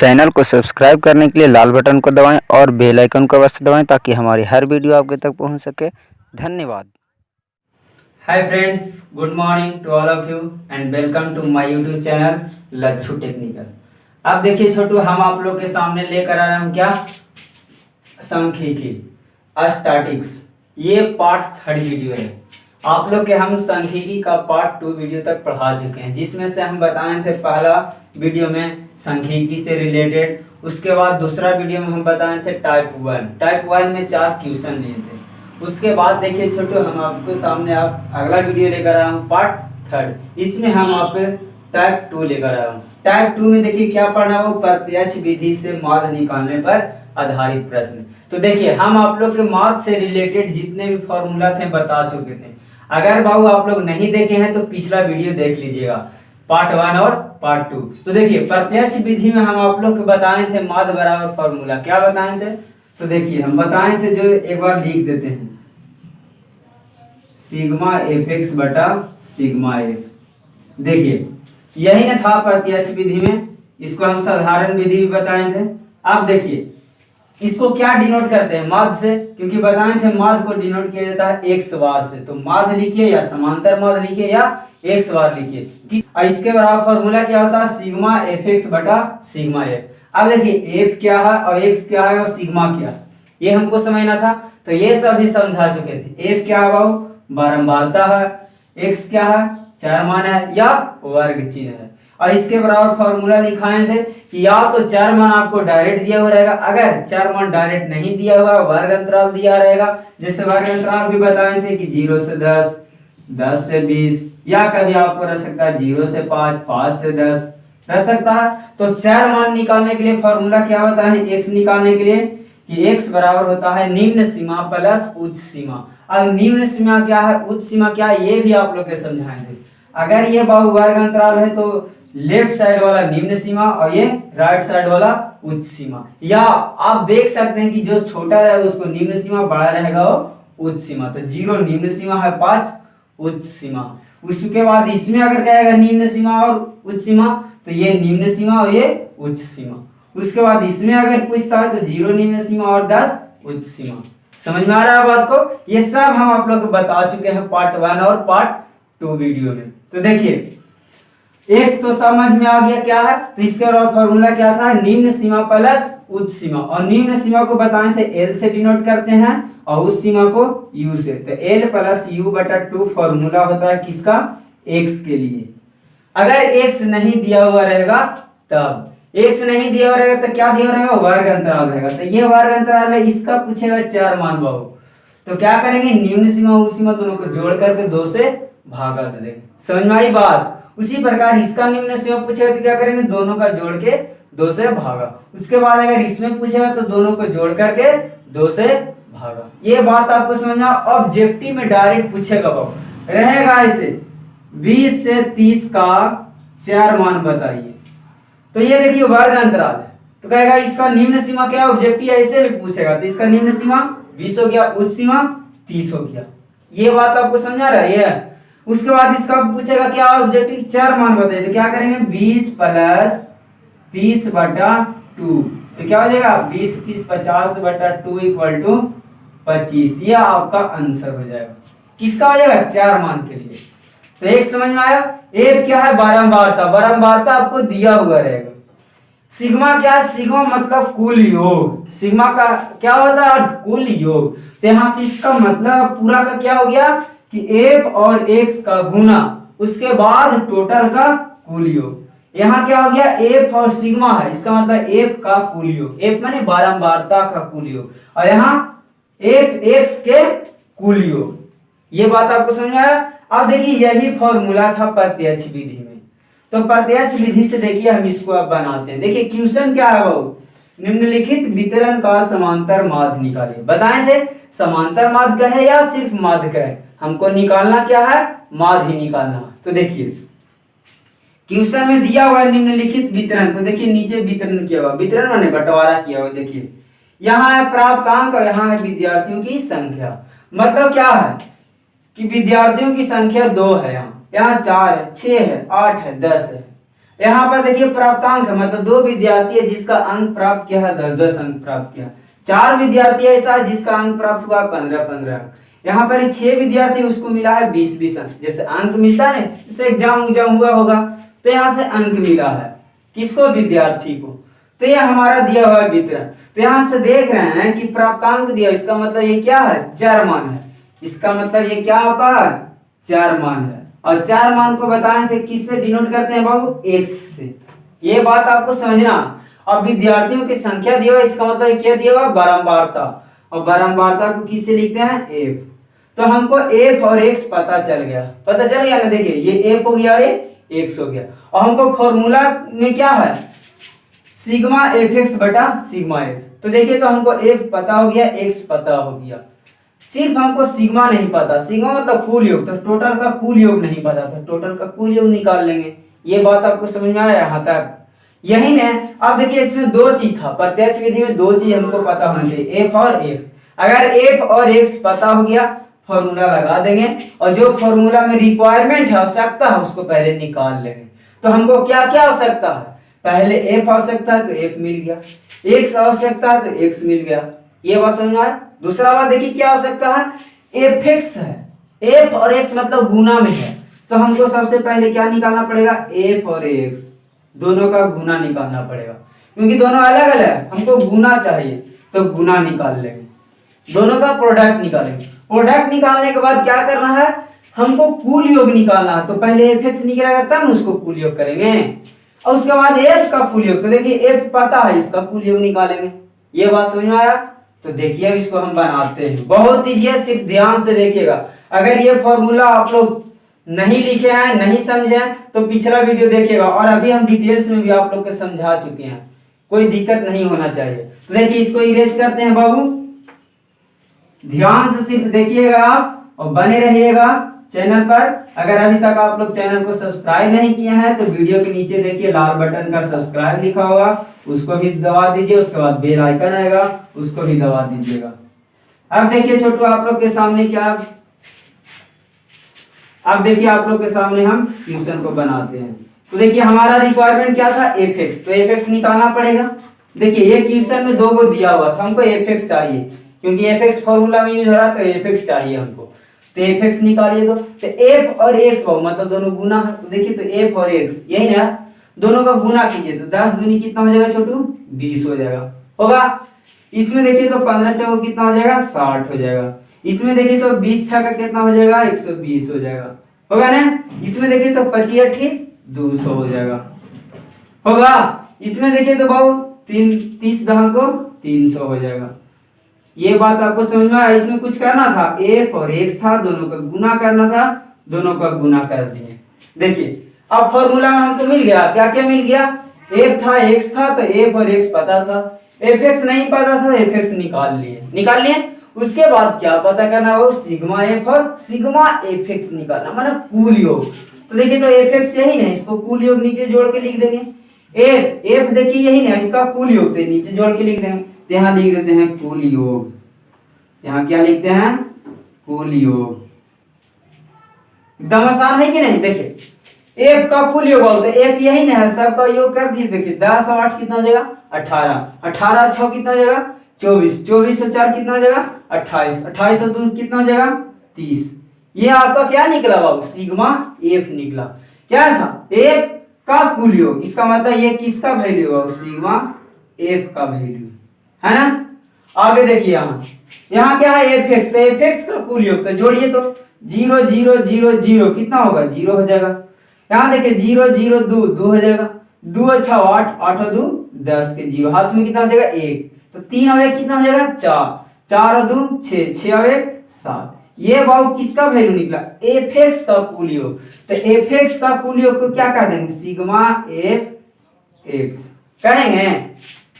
Channel को subscribe करने के लिए लाल बटन को दबाएं और बेल आइकन को अवश्य दबाएं ताकि हमारी हर वीडियो आपके तक पहुंच सके। धन्यवाद। Hi friends, good morning to all of you and welcome to my YouTube channel Lachhu technical. अब देखिए छोटू, हम आप लोग के सामने लेकर आए हम क्या, सांख्यिकी स्टैटिक्स। ये पार्ट 3 वीडियो है। आप लोग के हम सांख्यिकी का पार्ट 2 वीडियो तक पढ़ा चुके हैं, जिसमें से हम बताए थे पहला वीडियो में सांख्यिकी से रिलेटेड, उसके बाद दूसरा वीडियो में हम बताए थे टाइप 1 में 4 क्वेश्चन लिए थे। उसके बाद देखिए छोटू, हम आपके सामने आप अगला वीडियो लेकर आया हूँ पार्ट 3। इसमें हम आप टाइप 2 लेकर आया हूँ। टाइप 2 में देखिए क्या पढ़ना, वो प्रत्यक्ष विधि से माध्य निकालने पर आधारित प्रश्न। तो देखिए हम आप लोग के माध्य से रिलेटेड जितने भी फॉर्मूला थे बता चुके थे। अगर बाबू आप लोग नहीं देखे हैं तो पिछला वीडियो देख लीजिएगा, पार्ट 1 और पार्ट 2। तो देखिए प्रत्यक्ष विधि में हम आप लोग को बताए थे माध्य बराबर फॉर्मूला। क्या बताए थे? तो देखिए हम बताए थे, जो एक बार लिख देते हैं, सिग्मा एफ एक्स बटा सिग्मा एफ। देखिए यही ना था प्रत्यक्ष विधि में, इसको हम साधारण विधि भी बताए थे। अब देखिए इसको क्या डिनोट करते हैं, माध्य से, क्योंकि बताए थे माध्य को डिनोट किया जाता है एक्स बार से। तो माध्य लिखिए या समांतर माध्य लिखिए या एक्स बार लिखिए। इसके बराबर फॉर्मूला क्या होता है, सिग्मा एफ एक्स बटा सिग्मा एफ। अब देखिए एफ क्या है और एक्स क्या है और सिग्मा क्या है, ये हमको समझना था। तो ये सभी समझा चुके थे। एफ क्या है बाबू, बारंबारता है। एक्स क्या है, चार मान है या वर्ग चिन्ह है। और इसके बराबर फॉर्मूला लिखाए थे कि या तो 4 मान आपको डायरेक्ट दिया हुआ रहेगा, अगर 4 मान डायरेक्ट नहीं दिया हुआ वर्ग अंतराल दिया रहेगा। जैसे वर्ग अंतराल भी बताए थे कि 0 से 10, 10 से 20, या कभी आपको रह सकता है 0 से 5, 5 से 10 रह सकता है। तो 4 मान निकालने के लिए फॉर्मूला क्या होता है, एक्स निकालने के लिए, कि एक्स बराबर होता है निम्न सीमा प्लस उच्च सीमा। अब निम्न सीमा क्या है, उच्च सीमा क्या है, ये भी आप लोग के समझाए थे। अगर ये बाहु वर्ग अंतराल है तो लेफ्ट साइड वाला निम्न सीमा और ये राइट साइड वाला उच्च सीमा। या आप देख सकते हैं कि जो छोटा रहेगा उसको निम्न सीमा, बड़ा रहेगा वो उच्च सीमा। तो 0 निम्न सीमा है, 5 उच्च सीमा। उसके बाद इसमें अगर कहेगा निम्न सीमा और उच्च सीमा, तो ये निम्न सीमा और ये उच्च सीमा। उसके बाद इसमें अगर पूछता है तो 0 निम्न सीमा और 10 उच्च सीमा। समझ में आ रहा है बात को? ये सब हम आप लोग को बता चुके हैं पार्ट 1 और पार्ट 2 वीडियो में। तो देखिए एक्स तो समझ में आ गया क्या है। तो इसका फॉर्मूला क्या था, निम्न सीमा प्लस उच्च सीमा। और निम्न सीमा को बताए थे एल से डिनोट करते हैं और उच्च सीमा को यू से। तो एल प्लस यू बटा 2 फॉर्मूला होता है किसका, एक्स के लिए। अगर एक्स नहीं दिया हुआ रहेगा, तब एक्स नहीं दिया हुआ रहेगा तो क्या दिया रहेगा, वर्ग अंतराल रहेगा। तो ये वर्ग अंतराल है, इसका पूछेगा 4 मान बाबू। तो क्या करेंगे, निम्न सीमा उच्च सीमा दोनों को जोड़ करके 2 से भागा दे देंगे। समझ में आई बात? उसी प्रकार इसका निम्न सीमा पूछेगा तो क्या करेंगे, दोनों का जोड़ के 2 से भागा। उसके बाद अगर इसमें पूछेगा तो दोनों को जोड़ करके 2 से भागा। ये बात आपको समझना। ऑब्जेक्टिव में डायरेक्ट पूछेगा बाबू, रहेगा ऐसे 20 से 30 का 4 मान बताइए। तो ये देखिए वर्ग अंतराल है, तो कहेगा इसका निम्न सीमा क्या है, ऑब्जेक्टिव ऐसे भी पूछेगा। तो इसका निम्न सीमा 20 हो गया, उच्च सीमा 30 हो गया। ये बात आपको समझा रहा है? उसके बाद इसका पूछेगा क्या, ऑब्जेक्टिव 4 मान बताइए। तो क्या करेंगे, 20 प्लस 30 बटा 2। तो क्या हो जाएगा, 20 30 50 बटा 2 इक्वल टू 25। ये आपका आंसर हो जाएगा। किसका हो जाएगा, 4 मान के लिए। तो एक समझ में आया। एफ क्या है, बारंबारता। बारंबारता आपको दिया हुआ रहेगा। सिग्मा क्या है, सिग्मा मतलब कुल योग। सिग्मा का क्या होता है, कुल योग। तो यहां से इसका मतलब पूरा का क्या हो गया कि एफ और एक्स का गुना, उसके बाद टोटल का कुल योग। यहाँ क्या हो गया, एफ और सिग्मा है, इसका मतलब एफ का कुल योग। एफ माने बारंबारता का कुल योग, और यहाँ एफ एक्स के कुल योग। ये बात आपको समझ में आया? अब देखिए यही फॉर्मूला था प्रत्यक्ष विधि में। तो प्रत्यक्ष विधि से देखिए हम इसको अब बनाते हैं। देखिए क्वेश्चन क्या है वो, निम्नलिखित वितरण का समांतर माध्य निकालिए। बताए थे समांतर माध्य का है या सिर्फ माध्य का है, हमको निकालना क्या है, माध्य ही निकालना। तो देखिए क्वेश्चन में दिया हुआ है निम्नलिखित वितरण। तो देखिए नीचे वितरण किया हुआ, वितरण माने बंटवारा किया हुआ। देखिए यहाँ है प्राप्तांक और यहाँ है विद्यार्थियों की संख्या। मतलब क्या है कि विद्यार्थियों की संख्या 2 है, यहाँ 4 है, 6 है, 8 है, 10 है। यहाँ पर देखिए प्राप्तांक है, मतलब 2 विद्यार्थी है जिसका अंक प्राप्त किया है 10-10 अंक प्राप्त किया। 4 विद्यार्थी ऐसा है जिसका अंक प्राप्त हुआ 15-15 अंक। यहाँ पर 6 विद्यार्थी उसको मिला है 20-20 अंक। जैसे अंक मिलता है ना, जैसे एग्जाम हुआ होगा तो यहाँ से अंक मिला है किसको, विद्यार्थी को। तो ये हमारा दिया हुआ है वितरण। तो यहाँ से देख रहे हैं कि प्राप्तांक दिया, इसका मतलब ये क्या है, चर मान है। इसका मतलब ये क्या आपका है, चर मान है। और 4 मान को बताए थे किससे डिनोट करते हैं बाबू, x से। ये बात आपको समझना। अब विद्यार्थियों की संख्या दिया हुआ, इसका मतलब क्या दिया हुआ, बारंबारता। और बारंबारता को किससे लिखते हैं, f। तो हमको f और x पता चल गया ना। देखिए ये f हो गया और ये x हो गया। और हमको फॉर्मूला में क्या है, सिग्मा fx बटा सिग्मा f। तो देखिए तो हमको f पता हो गया, x पता हो गया। सिर्फ हमको सिग्मा नहीं पता, सिग्मा मतलब कुल योग, तो टोटल का कुल योग नहीं पता था, टोटल का कुल योग निकाल लेंगे। ये बात आपको समझ में आया यहाँ तक, यही ना। अब देखिए इसमें 2 चीज था, प्रत्यक्ष विधि में 2 चीज हमको पता होना चाहिए, f और x। अगर f और x पता हो गया, फॉर्मूला लगा देंगे, और जो फॉर्मूला में रिक्वायरमेंट है, आवश्यकता है, उसको पहले निकाल लेंगे। तो हमको क्या क्या आवश्यकता है, पहले f आवश्यकता है तो f मिल गया, x आवश्यकता है तो x मिल गया। ये बात समझ में आया। दूसरा बात देखिए क्या आवश्यकता है, fx है, f और x मतलब गुना में है, तो हमको सबसे पहले क्या निकालना पड़ेगा, f और x दोनों का गुना निकालना पड़ेगा, क्योंकि दोनों अलग अलग, हमको गुना चाहिए तो गुना निकाल लेंगे, दोनों का प्रोडक्ट निकालेंगे। प्रोडक्ट निकालने के बाद क्या करना है, हमको कुल योग निकालना है। तो पहले fx निकलेगा तब उसको कुल योग करेंगे, और उसके बाद f का कुल योग। तो देखिए f पता है, इसका कुल योग निकालेंगे। ये बात समझ में आया। तो देखिए अब इसको हम बनाते हैं, बहुत ईजी है, सिर्फ ध्यान से देखिएगा। अगर ये फॉर्मूला आप लोग नहीं लिखे हैं, नहीं समझे हैं, तो पिछला वीडियो देखिएगा, और अभी हम डिटेल्स में भी आप लोग को समझा चुके हैं, कोई दिक्कत नहीं होना चाहिए। तो देखिए इसको इरेज करते हैं बाबू, ध्यान से सिर्फ देखिएगा आप और बने रहिएगा चैनल पर। अगर अभी तक आप लोग चैनल को सब्सक्राइब नहीं किए हैं तो वीडियो के नीचे देखिए लाल बटन का सब्सक्राइब लिखा होगा, उसको भी दबा दीजिए। उसके बाद बेल आइकन आएगा, उसको भी दबा दीजिएगा। अब देखिए छोटू आप लोग के सामने क्या, अब देखिए आप लोग के सामने हम क्वेश्चन को बनाते हैं। तो देखिए हमारा रिक्वायरमेंट क्या था, fx, तो fx निकालना पड़ेगा। देखिए ये क्वेश्चन में 2 को दिया हुआ था, हमको fx चाहिए, क्योंकि fx फॉर्मूला में यूज हो रहा है, तो fx चाहिए हमको। तो fx निकालिए, तो f और x मतलब दोनों गुना है। तो देखिए तो f और x यही ना, दोनों का गुना कीजिए, तो 10 दूनी कितना हो जाएगा छोटू, 20 हो जाएगा, होगा। इसमें देखिए तो 15 चौको कितना हो जाएगा, 60 हो जाएगा। इसमें देखिए तो 20 छक्का का कितना हो जाएगा, 120 हो जाएगा, होगा ना। इसमें देखिए तो 25 8 200 हो जाएगा, होगा। इसमें देखिए तो बाबू 30 दहा को 300 हो जाएगा। ये बात आपको समझ में आया। इसमें कुछ करना था, f और x था, दोनों का गुना करना था, दोनों का गुना कर दिए। देखिए अब फॉर्मूला में हमको मिल गया, क्या क्या मिल गया, f था x था, तो f और x पता था, fx नहीं पता था, fx निकाल लिए। उसके बाद क्या पता करना, वो सिग्मा f और सिग्मा fx निकालना, मतलब कुल योग। तो देखिए तो fx यही ना, इसको कुल योग नीचे जोड़ के लिख देंगे। f देखिए यही ना, इसका कुल योग, तो नीचे जोड़ के लिख देंगे। यहाँ लिख देते हैं कुल योग, यहाँ क्या लिखते हैं, कुल योग। एकदम आसान है कि नहीं। देखिए f का कुल योग बोलते हैं, f यही ना है, सबका योग कर दिए। देखिए 10 और 8 कितना हो जाएगा, 18, 18 6 कितना हो जाएगा, 24, 24 और 4 कितना हो जाएगा, 28, 28 और 2 कितना हो जाएगा, 30। ये आपका क्या निकला बाबू, सिग्मा f निकला। क्या था, f का कुल योग, इसका मतलब ये किसका वैल्यू है, सिग्मा f का वैल्यू है ना। आगे देखिए यहाँ क्या है, fx, तो fx का कुल योग, तो जोड़िए तो 0 0 0 0 कितना होगा, 0 हो जाएगा। यहाँ देखिए 0 0 2 2 हो जाएगा, 2 अच्छा 8, 8 और 2 10 के 0, हाथ में कितना हो जाएगा 1, तो 3 और 1 कितना हो जाएगा 4, 4 और 2 6, 6 और 1 7। ये बाबू किसका वैल्यू निकला, fx का कुल योग। तो fx का कुल योग को क्या कह देंगे, सिग्मा fx कहेंगे।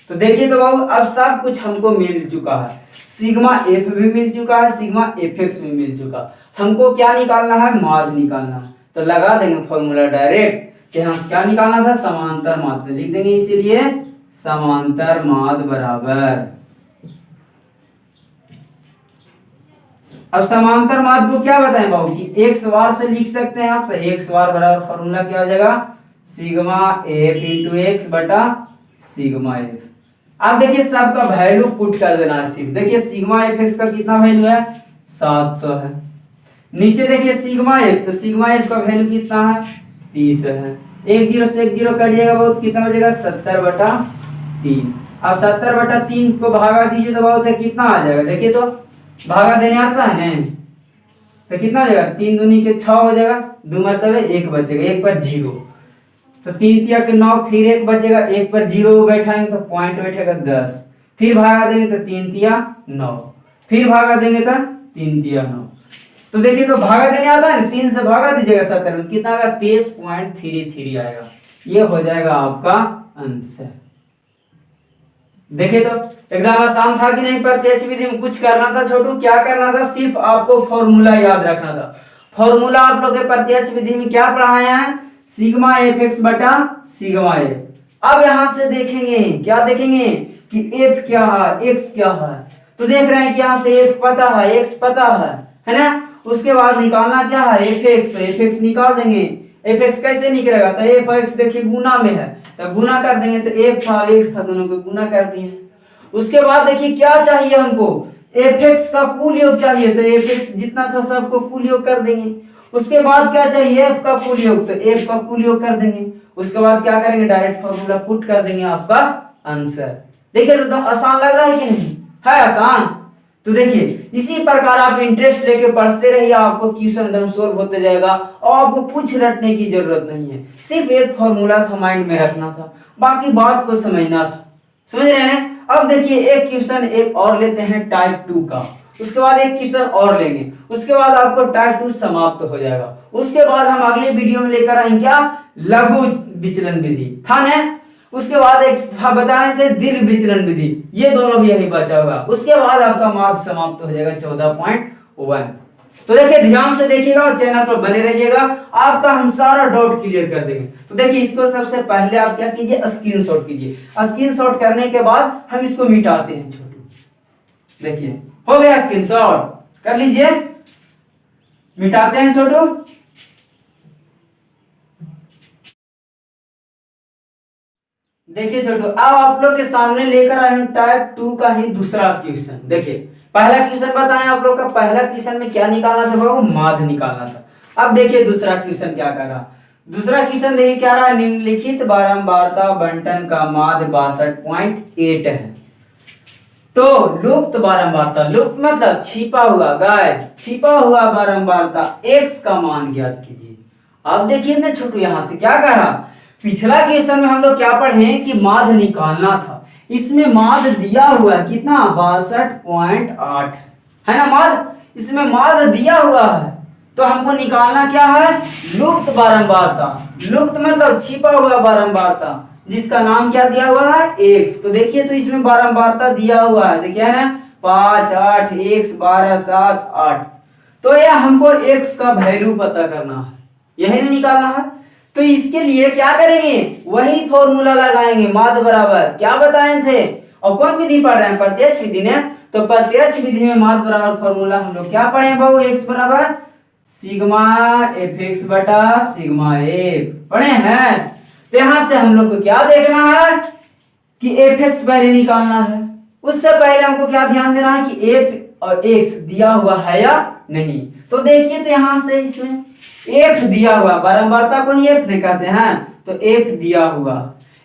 तो देखिए तो बाबू अब सब कुछ हमको मिल चुका है, सिग्मा f भी मिल चुका है, सिग्मा fx भी मिल चुका। हमको क्या निकालना है, माध्य निकालना है। तो लगा देंगे फॉर्मूला डायरेक्ट, यहाँ से क्या निकालना था, समांतर माध्य लिख देंगे, इसीलिए समांतर माध्य बराबर। अब समांतर माध्य को क्या बताएं बाबू की x बार से लिख सकते हैं आप, तो x बार बराबर फॉर्मूला क्या हो जाएगा, सिग्मा एफ इंटू एक्स बटा सिग्मा एफ। अब देखिए सबका वैल्यू पुट कर देना है सिर्फ। देखिए सिग्मा एफ एक्स का कितना वैल्यू है 700 है। नीचे देखिए सिग्मा एफ, तो सिग्मा एफ का वैल्यू कितना है 30 है। एक जीरो से एक जीरो कट जाएगा बहुत, कितना बचेगा 70/3। अब 70/3 को भागा दीजिए तो बहुत है कितना आ जाएगा, देखिए तो भागा देने आता है ना, तो कितना हो जाएगा 3 दूनी के 6 हो जाएगा, 2 मरतबे 1 बचेगा, 1 पर 0, तो 3 तिया के 9, फिर 1 बचेगा, 1 पर 0 बैठाएंगे तो पॉइंट बैठेगा 10, फिर भागा देंगे तो 3 तिया 9, फिर भागा देंगे तो 3 तिया 9। तो देखिए तो भागा देने आता है ना, 3 से भागा दीजिएगा 70 में कितना आएगा 23.33 आएगा। ये हो जाएगा आपका आंसर। देखिए तो एग्जाम आसान था कि नहीं, प्रत्यक्ष विधि में कुछ करना था छोटू, क्या करना था, सिर्फ आपको फॉर्मूला याद रखना था। फॉर्मूला आप लोग के प्रत्यक्ष विधि में क्या पढ़ाए हैं, सिग्मा एफ एक्स बटा सिग्मा एफ। अब यहां से देखेंगे, क्या देखेंगे कि एफ क्या है एक्स क्या है, तो देख रहे हैं कि यहाँ से एफ पता है एक्स पता है ना। उसके बाद निकालना क्या है एफ एक्स, तो एफ एक्स निकाल देंगे। एफ एक्स कैसे निकलेगा, तो एफ एक्स देखिए गुना में है तो गुना कर देंगे, तो एफ था एक्स था दोनों को गुना कर दिए। उसके बाद देखिए क्या चाहिए हमको, एफ एक्स का कुल योग चाहिए, तो एफ एक्स जितना था सबको कुल योग कर देंगे। उसके बाद क्या चाहिए एफ का कुल योग, तो एफ का कुल योग कर देंगे। उसके बाद क्या करेंगे डायरेक्ट फॉर्मूला पुट कर देंगे, आपका आंसर। देखिए तो आसान लग रहा है कि नहीं, है आसान। तो देखिए इसी प्रकार आप इंटरेस्ट लेके पढ़ते रहिए, आपको क्वेश्चन एकदम सोल्व होते जाएगा और आपको कुछ रटने की जरूरत नहीं है, सिर्फ एक फॉर्मूला था माइंड में रखना था, बाकी बात को समझना था। समझ रहे हैं। अब देखिए एक क्वेश्चन एक और लेते हैं टाइप 2 का, उसके बाद एक क्वेश्चन और लेंगे, उसके बाद आपको टाइप 2 समाप्त हो जाएगा। उसके बाद हम अगले वीडियो में लेकर आएंगे क्या, लघु विचलन विधि था ना, उसके बाद एक बताए थे दीर्घ विचलन विधि, ये दोनों भी यही बचा होगा। उसके बाद आपका मार्क्स समाप्त हो जाएगा 14.1। तो देखिए ध्यान से देखिएगा और चैनल पर बने रहिएगा, आपका हम सारा डाउट क्लियर कर देंगे। तो देखिए इसको सबसे पहले आप क्या कीजिए स्क्रीनशॉट कीजिए, स्क्रीनशॉट करने के बाद हम इसको मिटाते हैं छोटू। देखिए हो गया स्क्रीनशॉट, कर लीजिए, मिटाते हैं छोटू। देखिए छोटू अब आप लोग के सामने लेकर आए हैं टाइप 2 का ही दूसरा क्वेश्चन। देखिए पहला क्वेश्चन बताएं आप लोग का, पहला क्वेश्चन में क्या निकालना था बाबू, माध्य निकालना था। अब देखिए दूसरा क्वेश्चन क्या कर रहा, दूसरा क्वेश्चन देखिए क्या रहा, निम्नलिखित बारंबारता बंटन का माध्य 62.8 है। तो लुप्त बारंबारता, लुप्त मतलब छिपा हुआ, गायब, छिपा हुआ बारंबारता x का मान ज्ञात कीजिए। अब देखिए ना छोटू यहाँ से क्या कर रहा, पिछला क्वेश्चन में हम लोग क्या पढ़े कि माध्य निकालना था, इसमें माध्य दिया हुआ है कितना 62.8 है ना माध्य, इसमें माध्य दिया हुआ है, तो हमको निकालना क्या है लुप्त बारंबारता। लुप्त मतलब छिपा हुआ बारंबारता जिसका नाम क्या दिया हुआ है x। तो देखिए तो इसमें बारंबारता दिया हुआ है, देखिए है ना 5 8 x 12 7 8, तो यह हमको x का वैल्यू पता करना है, यही निकालना है। तो इसके लिए क्या करेंगे, वही फॉर्मूला लगाएंगे, माध्य बराबर क्या बताए थे, और कौन विधि पढ़ रहे हैं प्रत्यक्ष विधि ने, तो प्रत्यक्ष विधि में माध्य बराबर फॉर्मूला हम लोग क्या पढ़े बाबू, x बराबर सिग्मा एफ एक्स बटा सिग्मा एफ पढ़े हैं। तो यहां से हम लोग को क्या देखना है कि एफ एक्स पहले निकालना है, उससे पहले हमको क्या ध्यान देना है कि एफ और एक्स दिया हुआ है या नहीं। तो देखिए तो यहां से इसमें एफ दिया हुआ, बारंबारता को ही एफ नहीं कहते हैं, तो एफ दिया हुआ,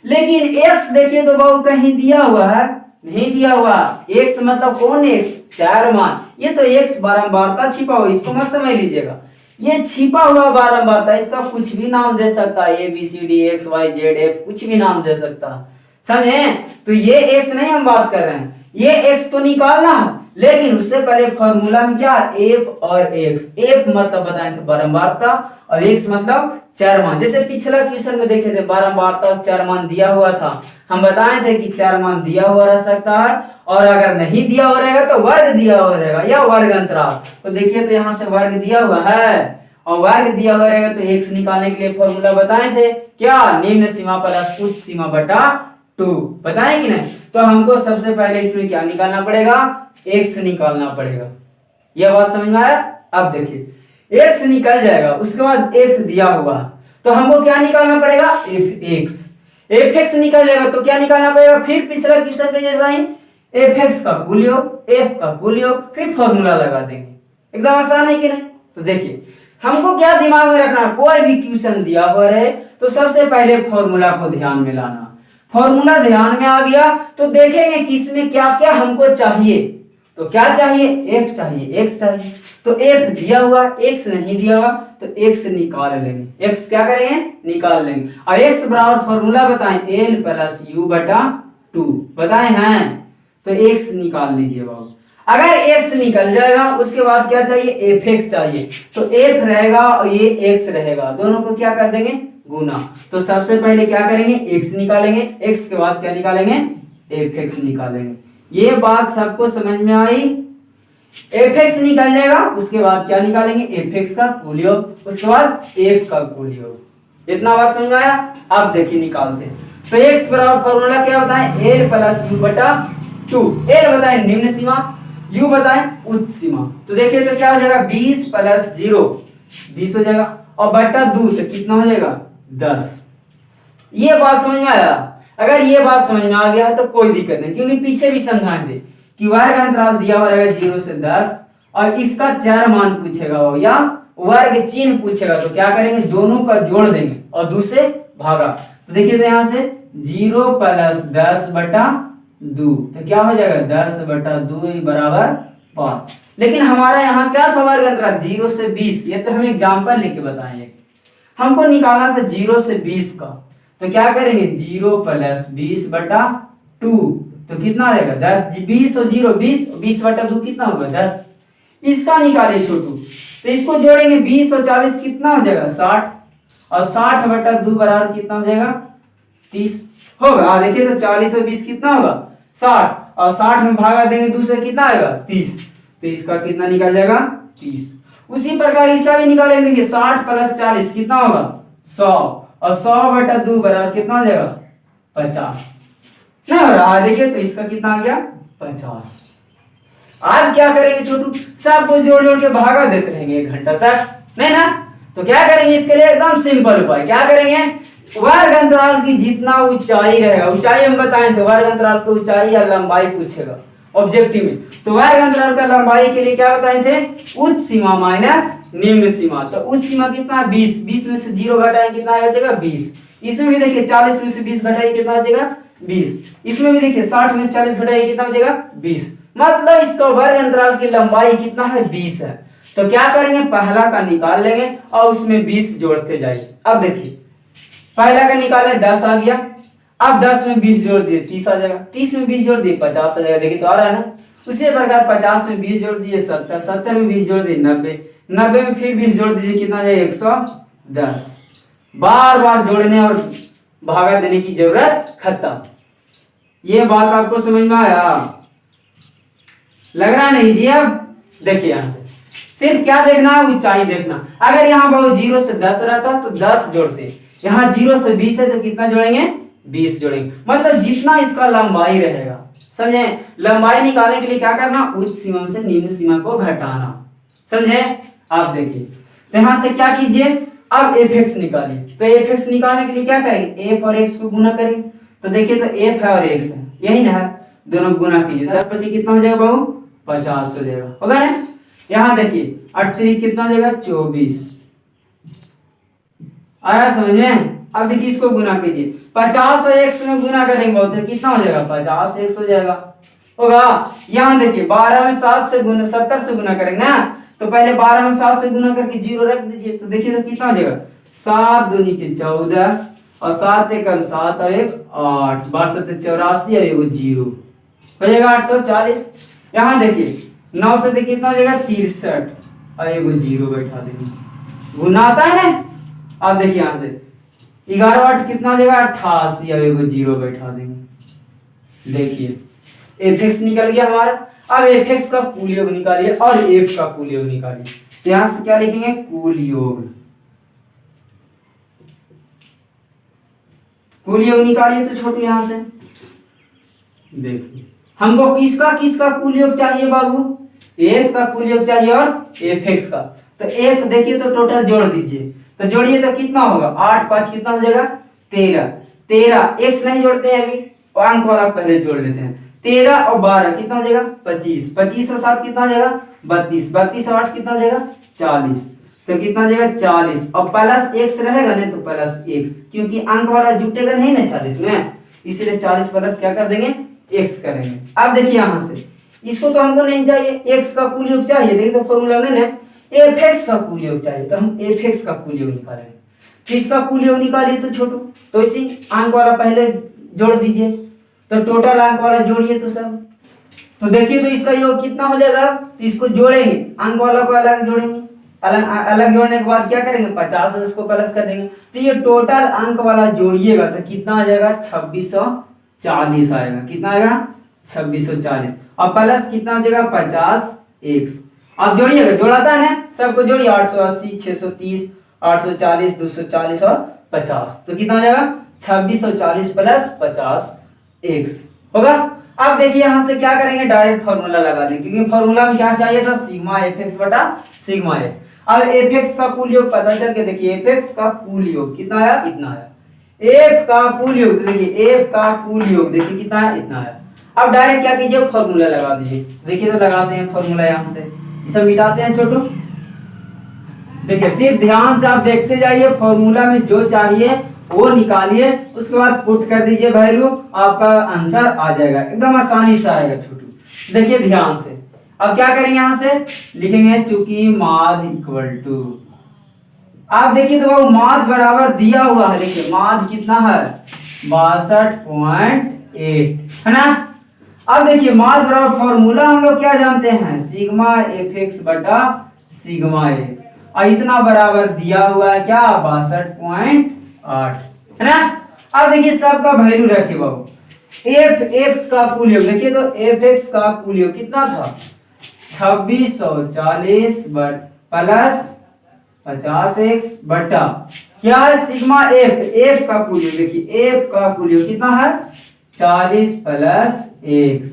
लेकिन एक्स देखिए तो बाबू कहीं दिया हुआ है, नहीं दिया हुआ। एक्स मतलब कौन एक्स, 4 मान, ये तो एक्स बारंबारता छिपा हुआ, इसको मत समझ लीजिएगा, ये छिपा हुआ बारंबारता, इसका कुछ भी नाम दे सकता है, A B C D X Y Z F, कुछ भी नाम दे सकता है, समझे। तो ये एक्स नहीं हम बात कर रहे हैं, ये एक्स तो निकालना है, लेकिन उससे पहले फॉर्मूला में क्या एफ और एक्स, एफ मतलब बताए थे बारंबारता और एक्स मतलब 4 मान। जैसे पिछला क्वेश्चन में देखे थे बारंबारता 4 मान दिया हुआ था, हम बताए थे कि 4 मान दिया हुआ रह सकता है, और अगर नहीं दिया हुआ रहेगा तो वर्ग दिया हुआ रहेगा या वर्ग अंतराल। तो देखिए तो यहाँ से वर्ग दिया हुआ है और वर्ग दिया हुआ रहेगा, तो एक्स निकालने के लिए फॉर्मूला बताए थे क्या, निम्न सीमा प्लस उच्च सीमा बटा 2, बताए कि नहीं। तो हमको सबसे पहले इसमें क्या निकालना पड़ेगा, एक्स निकालना पड़ेगा, यह बात समझ में आया। अब देखिए एक्स निकल जाएगा, उसके बाद एफ दिया हुआ, तो हमको क्या निकालना पड़ेगा, एफ एक्स। एफ एक्स निकल जाएगा तो क्या निकालना पड़ेगा, फिर पिछला क्वेश्चन के जैसा ही एफ एक्स का कुल योग, एफ का कुल योग, फिर फॉर्मूला लगा देंगे। एकदम आसान है कि नहीं। तो देखिए हमको क्या दिमाग में रखना, कोई भी क्वेश्चन दिया हुआ रहे तो सबसे पहले फॉर्मूला को ध्यान में लाना। फॉर्मूला ध्यान में आ गया तो देखेंगे कि इसमें क्या क्या हमको चाहिए। तो क्या चाहिए, एफ चाहिए, एक्स चाहिए। तो एफ दिया हुआ, एक्स नहीं दिया हुआ, तो एक्स निकाल लेंगे। एक्स क्या करेंगे, निकाल लेंगे। और एक्स बराबर फॉर्मूला बताएं, एल प्लस यू बटा 2 बताएं हैं। तो एक्स निकाल लीजिए बाबू। अगर एक्स निकल जाएगा उसके बाद क्या चाहिए, एफ एक्स चाहिए। तो एफ रहेगा और ये एक्स रहेगा, दोनों को क्या कर देंगे, गुना। तो सबसे पहले क्या करेंगे, एक्स निकालेंगे, एक्स के बाद क्या निकालेंगे, एफ एक्स निकालेंगे। ये बात सबको समझ में आई। एफ एक्स निकल जाएगा उसके बाद क्या निकालेंगे, एफ एक्स का कुल योग, उसके बाद एफ का कुल योग। इतना बात समझ में आया। अब देखिए निकालते हैं। तो एक्स बराबर फॉर्मूला क्या बताएं, एल प्लस यू बटा 2। एल बताएं निम्न सीमा, यू बताएं उच्च सीमा। तो देखिए तो क्या हो जाएगा, 20 प्लस 0 20 हो जाएगा, और बटा 2 तो कितना हो जाएगा, 10। ये बात समझ में आया। अगर ये बात समझ में आ गया तो कोई दिक्कत नहीं, क्योंकि पीछे भी समझाएंगे कि वर्ग अंतराल दिया हुआ रहेगा 0 से 10 और इसका चर मान पूछेगा वो या वर्ग चिन्ह पूछेगा। तो क्या करेंगे, दोनों का जोड़ देंगे और 2 से भागा। तो देखिए तो यहाँ से 0 प्लस 10 बटा 2 तो क्या हो जाएगा, 10 बटा 2 बराबर 5। लेकिन हमारा यहाँ क्या था, वर्ग अंतराल 0 से 20। ये तो हम एग्जाम्पल लेके बताएंगे। हमको निकालना था 0 से 20 का। तो क्या करेंगे, 0 प्लस 20 बटा 2 तो कितना आएगा, 10। 20 और 0 20, 20 बटा 2 कितना होगा, 10। इसका निकाले छोटू, तो इसको जोड़ेंगे 20 और 40 कितना हो जाएगा, 60। और 60 बटा 2 बराबर कितना हो जाएगा, 30 होगा। देखिए तो 40 और 20 कितना होगा, 60। और 60 में भागा देंगे 2 से कितना आएगा, 30। तो इसका कितना निकल जाएगा, 30। उसी प्रकार इसका भी निकालेंगे। देखिए 60 प्लस 40 कितना होगा, 100। और 100 बटा 2 बराबर कितना हो जाएगा, 50 नहीं हो रहा। देखिए तो इसका कितना आ गया, 50। आप क्या करेंगे छोटू, सबको जोड़ जोड़ के भागा देते रहेंगे 1 घंटा तक, नहीं ना। तो क्या करेंगे, इसके लिए एकदम सिंपल उपाय। क्या करेंगे, वर्ग अंतराल की जितना ऊंचाई रहेगा, ऊंचाई हम बताएं थे, वर्ग अंतराल की ऊंचाई या लंबाई पूछेगा ऑब्जेक्टिव में। तो वर्ग अंतराल का लंबाई के लिए क्या बताए थे, उच्च सीमा माइनस निम्न सीमा। तो उच्च सीमा कितना, 20। 20 में से 0 घटाएं कितना आ जाएगा, 20। इसमें भी देखिए 40 में से 20 घटाइए कितना आ जाएगा, 20। इसमें भी देखिए 60 में से 40 घटाइए कितना हो जाएगा, 20। मतलब इसका वर्ग अंतराल की लंबाई कितना है, 20 है। तो क्या करेंगे, पहला का निकाल लेंगे और उसमें 20 जोड़ते जाइए। अब देखिए पहला का निकाले 10 आ गया, अब 10 में 20 जोड़ दिए 30 आ जाएगा, 30 में 20 जोड़ दिए 50 आ जाएगा। देखिए तो आ रहा है ना। उसी प्रकार 50 में 20 जोड़ दीजिए 70, 70 में 20 जोड़ दिए 90, 90 में फिर 20 जोड़ दीजिए कितना आ जाएगा, 110। बार बार जोड़ने और भागा देने की जरूरत खत्म। ये बात आपको समझ में आया, लग रहा नहीं जी। अब देखिए यहाँ से सिर्फ क्या देखना है, ऊंचाई देखना। अगर यहाँ बहुत 0 से 10 रहता तो 10 जोड़ते, यहाँ 0 से 20 है तो कितना जोड़ेंगे, 20 जोड़ेंगे। मतलब जितना इसका लंबाई रहेगा, समझे। लंबाई निकालने के लिए क्या करना, उच्च सीमा से निम्न सीमा को घटाना, समझे। आप देखिए तो यहाँ से क्या कीजिए, अब एफ एक्स निकालिए। तो एफ एक्स निकालने के लिए क्या करेंगे, एफ और एक्स को गुना करेंगे। तो देखिए तो एफ है और एक्स है, यही ना है, दोनों गुना कीजिए। 10 25 कितना हो जाएगा बाबू, 50 हो जाएगा, होगा ना। यहाँ देखिए 8 कितना हो जाएगा, 24 आया समझ में। अब देखिए इसको गुना कीजिए, 50 और x में गुना करेंगे बहुत कितना हो जाएगा, 50 x हो जाएगा, होगा। यहाँ देखिए 12 में 7 से गुना 70 से गुना करेंगे ना। तो पहले 12 में 7 से गुना करके 0 रख दीजिए। तो देखिए तो कितना हो जाएगा, 7 दूनी के 14 और 7 एक 7 और 1 8, 12 7 84 और 1 0 हो जाएगा 840। यहाँ देखिए 9 से देखिए कितना हो जाएगा, 63 और 1 0 बैठा देंगे, गुना आता है ना। अब देखिए यहाँ से 11 8 कितना हो जाएगा, 88 और 1 0 बैठा देंगे। देखिए एफ एक्स निकल गया हमारा। अब एफ एक्स का कुल योग निकालिए और एफ का कुल योग निकालिए। तो यहां से क्या लिखेंगे, कुल योग। कुल योग निकालिए तो छोटू यहां से देखिए हमको किसका किसका कुल योग चाहिए बाबू, एफ का कुल योग चाहिए और एफ एक्स का। तो एफ देखिए तो टोटल जोड़ दीजिए, तो जोड़िए तो कितना होगा, 8 5 कितना हो जाएगा 13। 13 x नहीं जोड़ते हैं अभी, अंक वाला पहले जोड़ लेते हैं। 13 और 12 कितना हो जाएगा 25। 25 और 7 कितना हो जाएगा 32। 32 और 8 कितना हो जाएगा 40। तो कितना हो जाएगा 40 और प्लस x रहेगा नहीं तो प्लस x, क्योंकि अंक वाला जुटेगा नहीं ना 40 में, इसलिए 40 प्लस क्या कर देंगे x करेंगे। अब देखिए यहाँ से इसको तो हमको नहीं चाहिए, x का कुल योग चाहिए। देखिए तो फॉर्मूला में ना fx का कुल योग चाहिए, तो हम fx का कुल योग निकालेंगे। किसका कुल योग निकालिए तो छोटू, तो इसी अंक वाला पहले जोड़ दीजिए, तो टोटल अंक वाला जोड़िए तो सब। तो देखिए तो इसका योग कितना हो जाएगा, तो इसको जोड़ेंगे, अंक वाला को अलग जोड़ेंगे, अलग अलग जोड़ने के बाद क्या करेंगे 50 उसको प्लस कर देंगे। तो ये टोटल अंक वाला जोड़िएगा तो कितना आ जाएगा 2640 आएगा। कितना आएगा 2640 और प्लस कितना हो जाएगा 50x। आप जोड़िएगा, जोड़ाता है ना, सबको जोड़िए 880 630 840 240 और 50, तो कितना हो जाएगा 2640 प्लस 50x होगा। अब देखिए यहाँ से क्या करेंगे, डायरेक्ट फॉर्मूला लगा देंगे, क्योंकि फॉर्मूला में क्या चाहिए था सिग्मा fx बटा सिग्मा f। अब fx का कुल योग पता चल के देखिए fx का कुल योग कितना आया, इतना आया। f का कुल योग देखिए, f का कुल योग देखिए कितना आया, इतना आया। अब डायरेक्ट क्या कीजिए फॉर्मूला लगा दीजिए। देखिए तो लगाते हैं फॉर्मूला, यहाँ से इसे मिटाते हैं छोटू। देखिए सिर्फ ध्यान से आप देखते जाइए, फॉर्मूला में जो चाहिए वो निकालिए, उसके बाद पुट कर दीजिए वैल्यू, आपका आंसर आ जाएगा, एकदम आसानी से आएगा छोटू। देखिए ध्यान से, अब क्या करेंगे यहाँ से लिखेंगे चूंकि माध इक्वल टू, आप देखिए तो वो माध बराबर दिया हुआ है, देखिए माध कितना है 62.8 है ना। अब देखिए माध बराबर फॉर्मूला हम लोग क्या जानते हैं, सिग्मा fx बटा सिग्मा ए, और इतना बराबर दिया हुआ है क्या 62.8 है ना। अब देखिए सबका वैल्यू रखे बाबू, fx का कुल योग देखिए तो fx का कुल योग कितना था 2640 प्लस 50x बटा क्या है सिग्मा f का कुल योग, देखिए f का कुल योग कितना है 40 प्लस x,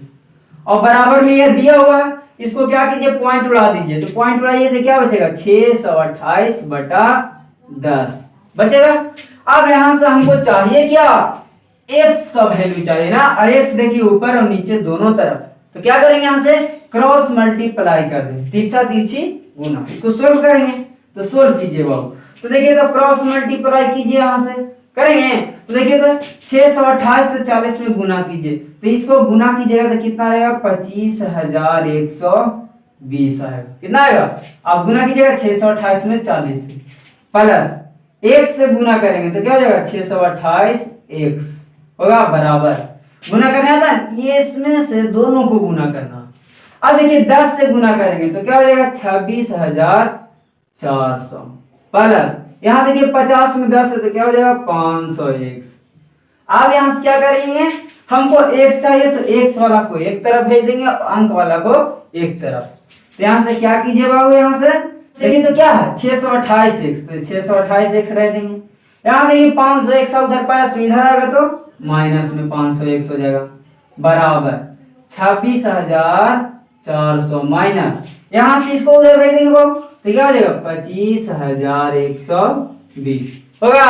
और बराबर में ये दिया हुआ है, इसको क्या कीजिए पॉइंट उड़ा दीजिए, तो पॉइंट उड़ाइए तो क्या बचेगा 628 बटा 10 बचेगा। अब यहां से हमको चाहिए क्या x का वैल्यू चाहिए ना, और x देखिए ऊपर और नीचे दोनों तरफ, तो क्या करेंगे यहाँ से क्रॉस मल्टीप्लाई कर देंगे, तिरछा तिरछी गुना, इसको सोल्व करेंगे। तो सोल्व कीजिए बाबू, तो देखिए तो क्रॉस मल्टीप्लाई कीजिए, यहाँ से करेंगे तो देखिए तो 628 से 40 में गुना कीजिए, तो इसको गुना कीजिएगा तो कितना आएगा 25120 आएगा। कितना आएगा, आप गुना कीजिएगा 628 में 40 से, प्लस x से गुना करेंगे तो क्या हो जाएगा 628x होगा बराबर, गुना करने आता है ये, इसमें से दोनों को गुना करना। अब देखिए 10 से गुना करेंगे तो क्या हो जाएगा 26400 प्लस यहाँ देखिए 50 में 10 है तो क्या हो जाएगा 500x। अब यहाँ से क्या करेंगे, हमको x चाहिए तो x वाला को एक तरफ भेज देंगे और अंक वाला को एक तरफ, तो यहाँ से क्या कीजिए बाबू, यहाँ से देखिए तो क्या है 628x, तो 628x रह देंगे। यहाँ देखिए 500x का उधर प्लस में इधर आएगा तो माइनस में 500x हो जाएगा बराबर 26400 माइनस, यहाँ से इसको उधर भेज देंगे बाबू तो क्या हो जाएगा 25120 होगा।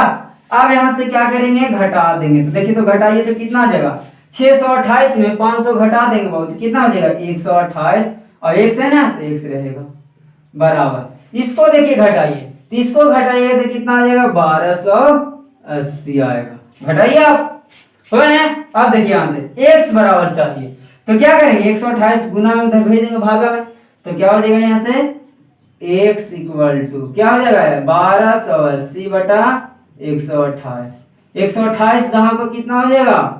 अब यहाँ से क्या करेंगे घटा देंगे, तो देखिए तो घटाइए तो कितना आ जाएगा 628 में 500 घटा देंगे बाबू तो कितना हो जाएगा 128, और x है ना तो x रहेगा बराबर, इसको देखिए घटाइए तो इसको घटाइए तो कितना आ जाएगा 1280 आएगा, घटाइए आप हो ना। अब देखिए यहाँ से x बराबर चाहिए तो क्या करेंगे 128 गुना में उधर भेज देंगे भागा में, तो क्या हो जाएगा यहाँ से x इक्वल टू क्या हो जाएगा 1280 बटा 128, 128 दहा को कितना हो जाएगा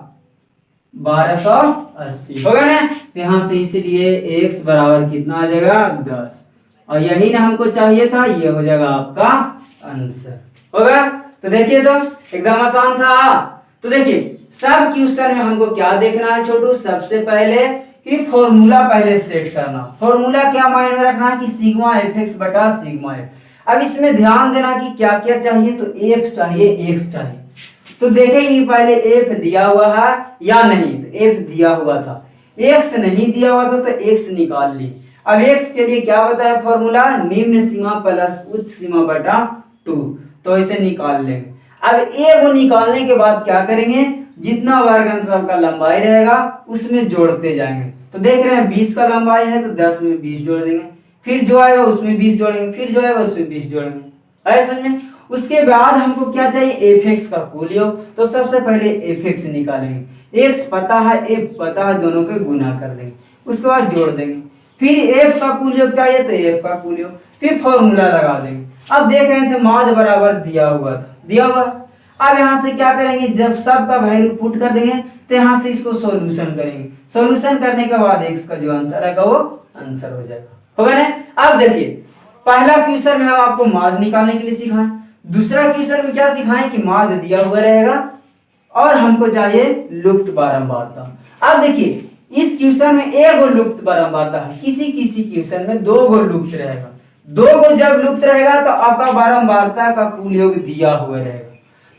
1280 होगा ना। तो यहाँ से इसीलिए x बराबर कितना आ जाएगा 10, और यही ना हमको चाहिए था, ये हो जाएगा आपका आंसर होगा। तो देखिए तो एकदम आसान था। तो देखिए सब क्वेश्चन में हमको क्या देखना है छोटू, सबसे पहले कि फॉर्मूला पहले सेट करना। फॉर्मूला क्या माइंड में रखना है कि सिग्मा fx बटा सिग्मा f। अब इसमें ध्यान देना कि क्या क्या चाहिए, तो f चाहिए x चाहिए, तो देखेंगे पहले f दिया हुआ है या नहीं, तो f दिया हुआ था, x नहीं दिया हुआ था तो x निकाल ली। अब x के लिए क्या बताया फॉर्मूला, निम्न सीमा प्लस उच्च सीमा बटा 2, तो इसे निकाल लेंगे। अब ए को निकालने के बाद क्या करेंगे, जितना वर्ग अंतराल का लंबाई रहेगा उसमें जोड़ते जाएंगे। तो देख रहे हैं 20 का लंबाई है तो 10 में 20 जोड़ देंगे, फिर जो आएगा उसमें 20 जोड़ेंगे, फिर जो आएगा उसमें 20 जोड़ेंगे। ऐसे में उसके बाद हमको क्या चाहिए, एफ एक्स का कुल योग। तो सबसे पहले एफ एक्स निकालेंगे, एक्स पता है एफ पता है, दोनों के गुना कर देंगे, उसके बाद जोड़ देंगे। फिर एफ का कुल योग चाहिए तो एफ का कुल योग, फिर फॉर्मूला लगा देंगे। अब देख रहे थे माध्य बराबर दिया हुआ था, दिया हुआ। अब यहाँ से क्या करेंगे, जब सब का वैल्यू पुट कर देंगे तो यहाँ से इसको सॉल्यूशन करेंगे। सॉल्यूशन करने के बाद एक्स का जो आंसर आएगा वो आंसर हो जाएगा, होगा ना। अब देखिए पहला क्वेश्चन में हम आपको माध्य निकालने के लिए सिखाएं, दूसरा क्वेश्चन में क्या सिखाएं कि माध्य दिया हुआ रहेगा और हमको चाहिए लुप्त बारंबारता। अब देखिए इस क्वेश्चन में एक गो लुप्त बारंबारता है, किसी किसी क्वेश्चन में दो गो लुप्त रहेगा। दो गो जब लुप्त रहेगा तो आपका बारंबारता का कुल योग दिया हुआ रहेगा।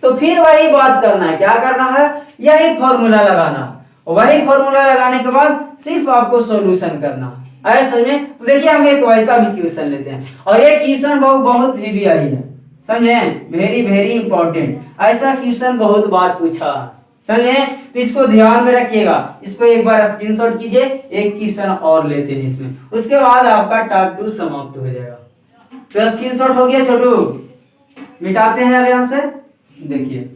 तो फिर वही बात करना है, क्या करना है, यही फॉर्मूला लगाना। वही फॉर्मूला लगाने के बाद सिर्फ आपको सॉल्यूशन करना है, समझे। तो देखिए हम एक वैसा भी क्वेश्चन लेते हैं, और ये क्वेश्चन बहुत भी आई है, समझे, वेरी वेरी इंपॉर्टेंट। ऐसा क्वेश्चन बहुत बार पूछा, समझे। तो इसको ध्यान में रखिएगा, इसको एक बार स्क्रीनशॉट कीजिए। एक क्वेश्चन और लेते हैं इसमें, उसके बाद आपका टास्क 2 समाप्त हो जाएगा। तो स्क्रीनशॉट हो गया छोटू, मिटाते हैं अब यहां से। देखिए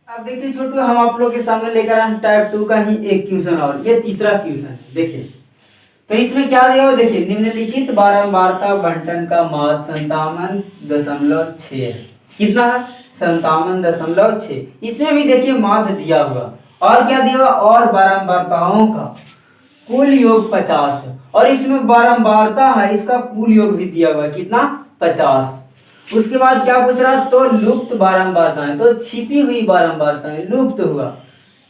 अब देखिए छोटू, हम आप लोग के सामने लेकर आए टाइप 2 का ही एक क्वेश्चन, और ये तीसरा क्वेश्चन है। देखिए तो इसमें क्या दिया हुआ, देखिए निम्नलिखित बारंबारता बंटन का माध्य 57.6 है। कितना है, 57.6। इसमें भी देखिए माध्य दिया हुआ, और क्या दिया हुआ, और बारंबारताओं का कुल योग 50 है, और इसमें बारंबारता है इसका कुल योग भी दिया हुआ है, कितना, 50। उसके बाद क्या पूछ रहा, तो लुप्त बारंबारताएं, तो छिपी हुई बारंबारताएं, लुप्त हुआ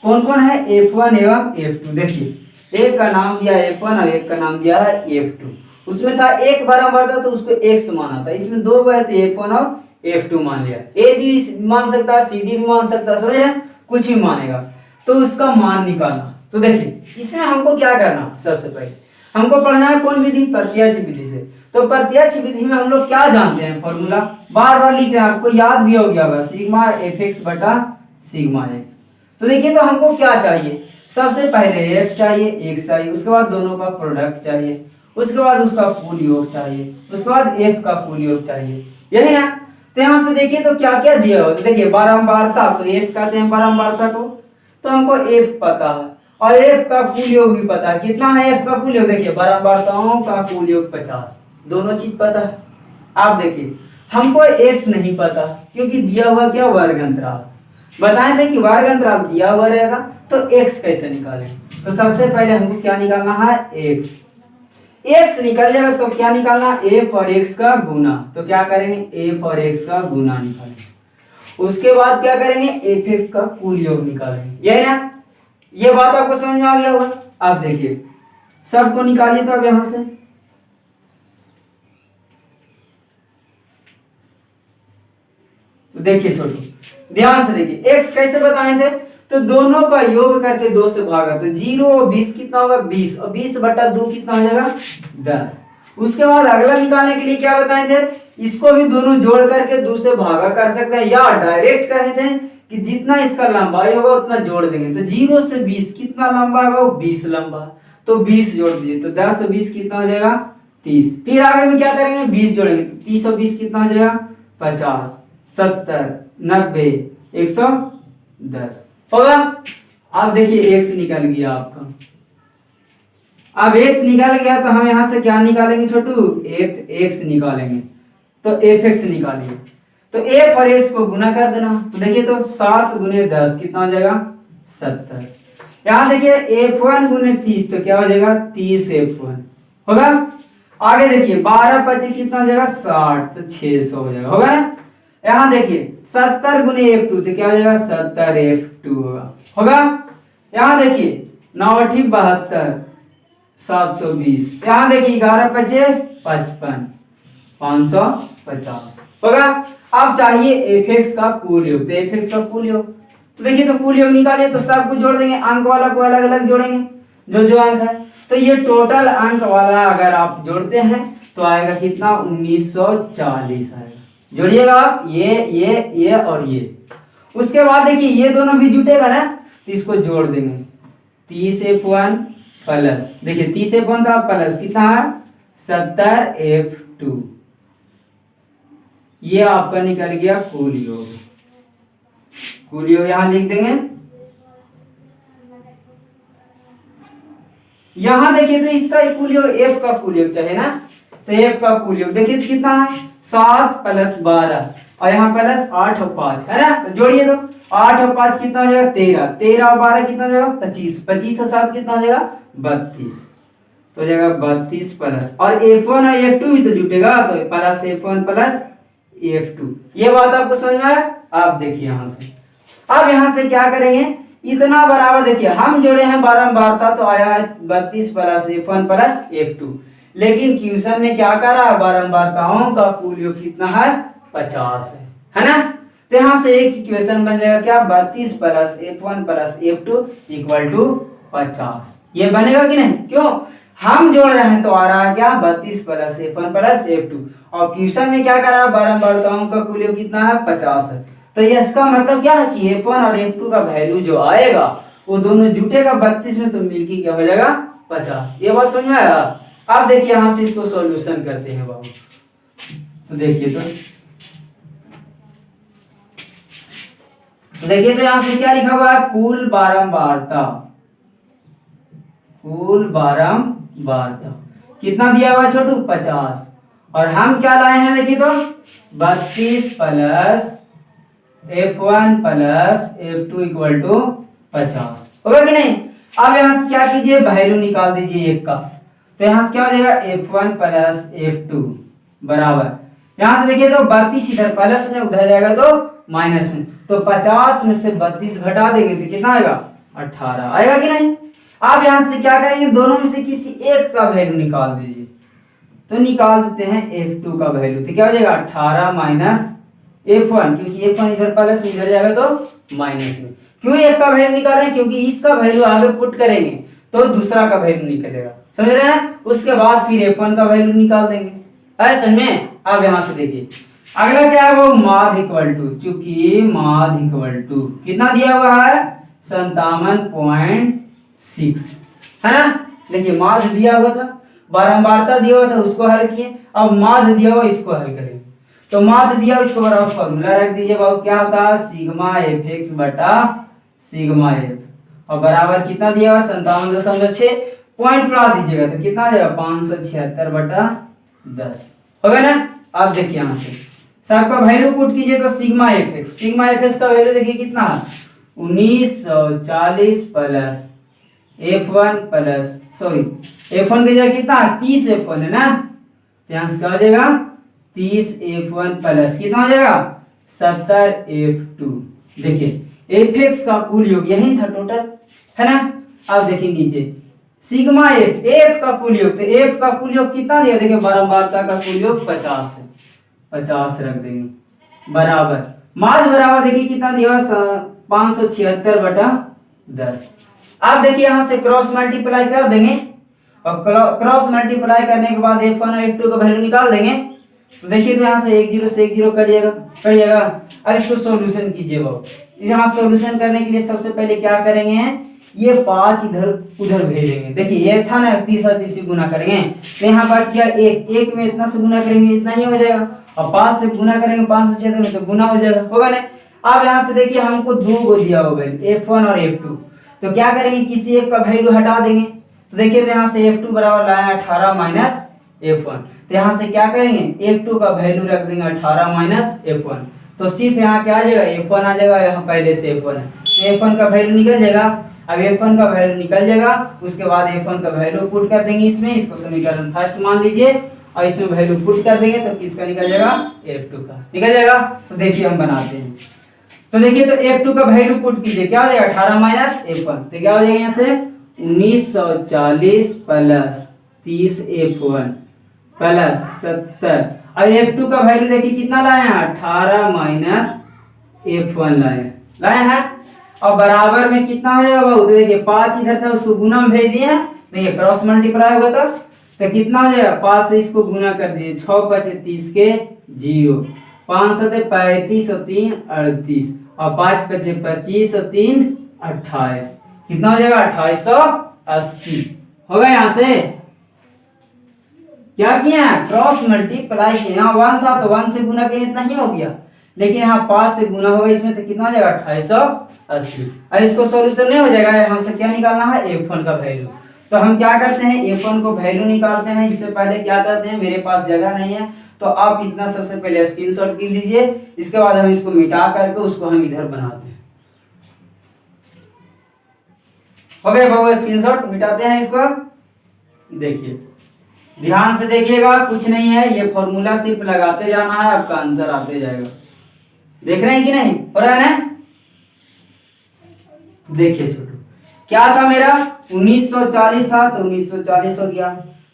कौन कौन है, F1 एवं F2। देखिए एक का नाम दिया F1 और एक का नाम दिया है F2। उसमें था एक बारंबारता तो उसको x माना था, इसमें दो है तो F1 और F2 मान लिया। A भी मान सकता है, CD भी मान सकता है, समझ रहे हैं, कुछ भी मानेगा। तो उसका मान निकालना। तो देखिए इसमें हमको क्या करना, सबसे पहले हमको पढ़ना है कौन विधि, प्रत्यक्ष विधि से। तो प्रत्यक्ष विधि में हम लोग क्या जानते हैं, फॉर्मूला बार बार लिख रहे हैं, आपको याद भी हो गया होगा, सिग्मा fx बटा सिग्मा f। तो देखिए तो हमको क्या चाहिए, सबसे पहले f चाहिए, x चाहिए, उसके बाद दोनों का प्रोडक्ट चाहिए, उसके बाद उसका कुल योग चाहिए, उसके बाद f का कुल योग चाहिए, यही ना। तो यहाँ से देखिए तो क्या क्या दिया हो, तो देखिए बारंबारता, तो f कहते हैं बारंबारता को, तो हमको f पता है और f का कुल योग भी पता है। कितना है f का कुल योग, देखिए बारंबारताओं का कुल योग 50, दोनों चीज पता है। आप देखिए हमको x नहीं पता क्योंकि दिया हुआ क्या, वर्ग अंतराल। बताए थे कि वर्ग अंतराल दिया हुआ रहेगा तो x कैसे निकालें। तो सबसे पहले हमको क्या निकालना है, x निकल जाएगा तो क्या निकालना, f और x का गुना। तो क्या करेंगे, f और x का गुना निकालेंगे। उसके बाद क्या करेंगे, f का कुल योग निकालेंगे, यही ना। ये बात आपको समझ में आ गया होगा। आप देखिए सबको निकालिए तो अब यहां से, तो देखिए छोटू ध्यान से देखिए, x कैसे बताए थे, तो दोनों का योग करके 2 से भागा, तो 0 और 20 कितना होगा, 20, और 20 बटा 2 कितना हो जाएगा, 10। उसके बाद अगला निकालने के लिए क्या बताए थे, इसको भी दोनों जोड़ करके 2 से भागा कर सकते हैं, या डायरेक्ट कहे थे कि जितना इसका लंबाई होगा उतना जोड़ देंगे। तो 0 से 20 कितना लंबा होगा, 20 लंबा, तो 20 जोड़ दीजिए, तो 10 और 20 कितना हो जाएगा, 30। फिर आगे में क्या करेंगे, 20 जोड़ेंगे, 30 और 20 कितना हो जाएगा, 50, 70, 90, 110 होगा। अब देखिए x निकल गया आपका। अब x निकल गया तो हम यहां से क्या निकालेंगे छोटू, f(x) निकालेंगे। तो f(x) निकालिए, तो f और x को गुना कर देना। तो देखिए तो 7 गुने 10 कितना हो जाएगा, 70। यहां देखिए f1 गुने 30 तो क्या हो जाएगा, 30 f1 होगा। आगे देखिए 12 25 कितना हो जाएगा, 60, तो 600 हो जाएगा, होगा ना। यहाँ देखिए 70 गुने f2 तो क्या हो जाएगा, 70 f2 होगा। यहाँ देखिए 9 8 72, 720। यहाँ देखिए 11 25 55, 550 होगा। अब चाहिए f(x) का कुल योग, तो f(x) का कुल योग, तो देखिए तो कुल योग निकालिए, तो सब कुछ जोड़ देंगे, अंक वाला को अलग अलग जोड़ेंगे, जो जो अंक है। तो ये टोटल अंक वाला अगर आप जोड़ते हैं तो आएगा कितना 1940 आएगा। जोड़िएगा आप ये और ये। उसके बाद देखिए ये दोनों भी जुटेगा ना, तो इसको जोड़ देंगे 30F1 प्लस, देखिए 30F1 का प्लस कितना है 70F2, ये आपका निकल गया कुल योग। कुल योग यहां लिख देंगे। यहां देखिए तो इसका कुल योग F का कुल योग चाहिए ना, तो F का कुल योग देखिए कितना है 7 + 12 और यहाँ प्लस 8 और 5 है ना, तो जोड़िए तो 8 और 5 कितना हो जाएगा 13, 13 और 12 कितना हो जाएगा 25, 25 और 7 कितना हो जाएगा 32, तो हो जाएगा 32 प्लस और F1 और F2 भी तो जुटेगा, तो प्लस F1 प्लस F2। ये बात आपको समझ में आया। आप देखिए यहाँ से, अब यहाँ से क्या करेंगे, इतना बराबर देखिए हम जोड़े हैं बारंबारता, तो आया है 32 प्लस F1 प्लस F2, लेकिन क्वेश्चन में क्या कर रहा है बारंबारताओं का कुल योग कितना है 50 है ना, तो यहाँ से एक इक्वेशन बन जाएगा क्या 32 plus F1 plus F2 equal to 50। ये बनेगा कि नहीं, क्यों हम जोड़ रहे हैं तो आ रहा है क्या 32 प्लस F1 प्लस F2, और क्वेश्चन में क्या कर रहा है बारंबारताओं का कुल योग कितना है 50 है, तो ये इसका मतलब क्या है कि F1 और F2 का वैल्यू जो आएगा वो दोनों जुटेगा 32 में, तो मिलके क्या हो जाएगा 50। ये बात समझ में आया। अब देखिए यहां से इसको सॉल्यूशन करते हैं बाबू, तो देखिए तो देखिए तो यहां से क्या लिखा हुआ है कुल बारंबारता, कुल बारंबारता कितना दिया हुआ है छोटू 50, और हम क्या लाए हैं देखिए तो 32 plus F1 plus F2 equal to 50 होगा कि नहीं। अब यहां से क्या कीजिए वैल्यू निकाल दीजिए एक का, तो यहां से क्या हो जाएगा F1 प्लस F2 बराबर, यहां से देखिए तो 32 इधर प्लस में उधर जाएगा तो माइनस में, तो 50 में से 32 घटा देंगे तो कितना आएगा 18 आएगा कि नहीं। आप यहां से क्या करेंगे दोनों में से किसी एक का वैल्यू निकाल दीजिए, तो निकाल देते हैं F2 का वैल्यू, तो क्या हो जाएगा 18 माइनस F1, क्योंकि F1 इधर प्लस में इधर जाएगा तो माइनस में। क्यों एक का वैल्यू निकाल रहे हैं, क्योंकि इसका वैल्यू आगे पुट करेंगे तो दूसरा का वैल्यू निकलेगा, समझ रहे हैं। उसके बाद फिर F1 का वैल्यू निकाल देंगे, ऐसे में। अब यहां से देखिए अगला क्या है वो माध्य इक्वल टू, चूंकि माध्य इक्वल टू कितना दिया हुआ है 57.6 है ना। देखिए माध्य दिया हुआ था, बारंबारता दिया हुआ था उसको हल किए, अब माध्य दिया हुआ इसको हल करेंगे, तो माध्य दिया इसको बराबर फॉर्मूला रख दीजिए बाबू, क्या होता है सिग्मा Fx बटा सिग्मा F, और बराबर कितना दिया हुआ 57.6, पॉइंट बढ़ा दीजिएगा तो कितना आ जाएगा 576 बटा 10 हो गया ना। अब देखिए यहां से सबका वैल्यू पुट कीजिए, तो सिग्मा Fx का वैल्यू देखिए कितना है 1940 प्लस F1 प्लस F1 की जगह कितना 30 F1 है ना, तो यहां से क्या हो जाएगा 30 F1 प्लस कितना हो जाएगा 70 F2। देखिए Fx का कुल योग यही था टोटल है ना। अब देखिए नीचे सिग्मा F का कुल योग, तो F का कुल योग कितना दिया देखिए बारंबारता का कुल योग 50 है, 50 रख देंगे बराबर माध्य बराबर देखिए कितना दिया 576 बटा 10। अब देखिए यहां से क्रॉस मल्टीप्लाई कर देंगे, और क्रॉस मल्टीप्लाई करने के बाद F1 और F2 का वैल्यू निकाल देंगे, तो देखिए तो यहाँ से 1 0 से 1 0 कट जाएगा। अब इसको सॉल्यूशन कीजिए बाबू, यहाँ सॉल्यूशन करने के लिए सबसे पहले क्या करेंगे ये 5 इधर उधर भेजेंगे। देखिए ये था ना 30 और 30 से गुना करेंगे, तो यहाँ बच गया 1 में इतना से गुना करेंगे इतना ही हो जाएगा, और 5 से गुना करेंगे 576 में तो गुना हो जाएगा, होगा ना। अब यहाँ से देखिए हमको 2 को दिया होगा F1 और F2, तो क्या करेंगे किसी एक का वैल्यू हटा देंगे, तो देखिए तो यहाँ से F2 बराबर लाया 18 माइनस F1, तो यहाँ से क्या करेंगे F2 का वैल्यू रख देंगे 18 माइनस F1, तो सिर्फ यहाँ क्या आ जाएगा F1 आ जाएगा, यहाँ पहले से F1 है तो F1 का वैल्यू निकल जाएगा। अब F1 का वैल्यू निकल जाएगा, उसके बाद F1 का वैल्यू पुट कर देंगे इसमें, इसको समीकरण फर्स्ट मान लीजिए, और इसमें वैल्यू पुट कर देंगे तो किसका निकल जाएगा F2 का निकल जाएगा। तो देखिए हम बनाते हैं, तो देखिए तो F2 का वैल्यू पुट कीजिए, क्या हो जाएगा 18 माइनस F1, तो क्या हो जाएगा यहाँ से 1940 प्लस 30 F1 प्लस 70। अब F2 का वैल्यू देखिए कितना लाए हैं 18 माइनस F1 लाए हैं, और बराबर में कितना हो जाएगा बाबू, तो देखिए 5 इधर था उसको गुना में भेज दिए हैं, देखिए क्रॉस मल्टीप्लाई होगा तो कितना हो जाएगा, 5 से इसको गुना कर दीजिए, 6 5 30 के 0, 5 7 35 और 3 38 और 5 5 25 और 3 28, कितना हो जाएगा 2880। होगा यहाँ से क्या किया, क्रॉस मल्टीप्लाई किया। यहाँ 1 था तो 1 से गुना किया, इतना ही हो गया, लेकिन यहाँ 5 से गुना होगा इसमें, तो कितना हो जाएगा 2880। अब इसको सॉल्यूशन नहीं हो जाएगा, यहाँ से क्या निकालना है, f1 का वैल्यू। तो हम क्या करते हैं, f1 को वैल्यू निकालते हैं। इससे पहले क्या करते हैं, मेरे पास जगह नहीं है तो आप इतना सबसे पहले स्क्रीनशॉट कर लीजिए, इसके बाद हम इसको मिटा करके उसको हम इधर बनाते हैं। हो गया बाबू, स्क्रीनशॉट मिटाते हैं इसको। देखिए ध्यान से देखिएगा, कुछ नहीं है, ये फॉर्मूला सिर्फ लगाते जाना है, आपका आंसर आते जाएगा। देख रहे हैं कि नहीं, हो रहा है ना। देखिए छोटू, क्या था मेरा 1940 था तो 1940 हो गया,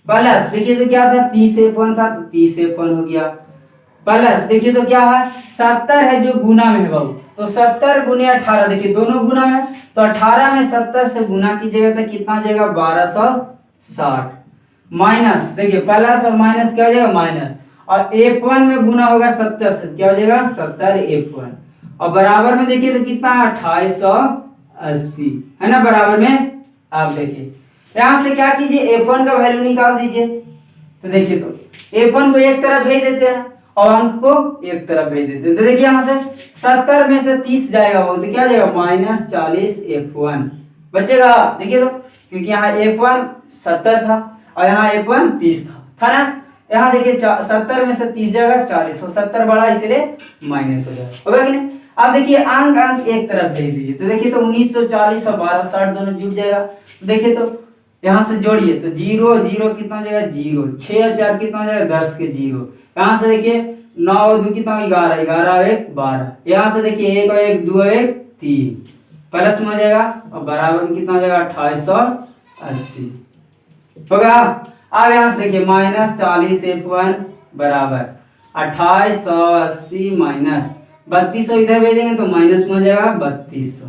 प्लस देखिए तो क्या था 30 F1 था तो 30 F1 हो गया, प्लस देखिए तो क्या है 70 है जो गुना में है बाबू, तो 70 गुने 18, देखिए दोनों गुना में, तो 18 में 70 से गुना कीजिएगा तो कितना आ जाएगा 1260, माइनस देखिए प्लस और माइनस क्या हो जाएगा माइनस, और F1 में गुना होगा 70 से, क्या हो जाएगा 70 F1, और बराबर में देखिए तो कितना 2880 है ना, बराबर में। आप देखिए यहां से क्या कीजिए, F1 का वैल्यू निकाल दीजिए। तो देखिए तो F1 को एक तरफ भेज देते हैं और अंक को एक तरफ भेज देते हैं। तो देखिए यहां से 70 में से 30 जाएगा वो, तो क्या जाएगा -40 F1 बचेगा। देखिए तो क्योंकि यहाँ F1 70 था और यहाँ F1 30 था ना। यहाँ देखिए 70 में से 30 जाएगा 40, और 70 बड़ा इसलिए माइनस हो जाएगा, होगा कि नहीं। अब देखिए अंक अंक एक तरफ भेज दीजिए, तो देखिए तो 1940 और 1260 दोनों जुड़ जाएगा। तो देखिए तो यहाँ से जोड़िए तो 0 0 कितना हो जाएगा 0, 6 और 4 कितना हो जाएगा 10 के 0, यहाँ से देखिए 9 और 2 कितना 11, 11 और 1 12, यहाँ से देखिए 1 और 1 2 और 1 3, प्लस में हो जाएगा और बराबर में कितना हो जाएगा 2880 होगा। अब यहाँ से देखिए -40 F1 बराबर 2880 माइनस 3200 इधर भेजेंगे तो माइनस में हो जाएगा 3200।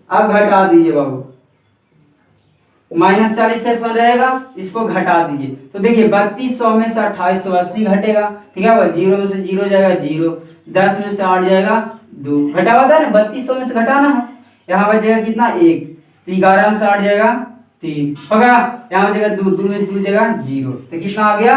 अब घटा दीजिए बाबू, -40 F1 रहेगा, इसको घटा दीजिए तो देखिए 3200 में से 2880 घटेगा, ठीक है भाई, 0 में से 0 जाएगा 0, 10 में से 8 जाएगा 2, घटा हुआ था ना 3200 में से घटाना है, यहाँ बचेगा कितना 1, तो 11 में से 8 जाएगा 3 होगा, यहाँ बचेगा 2, 2 में से 2 जाएगा 0, तो कितना आ गया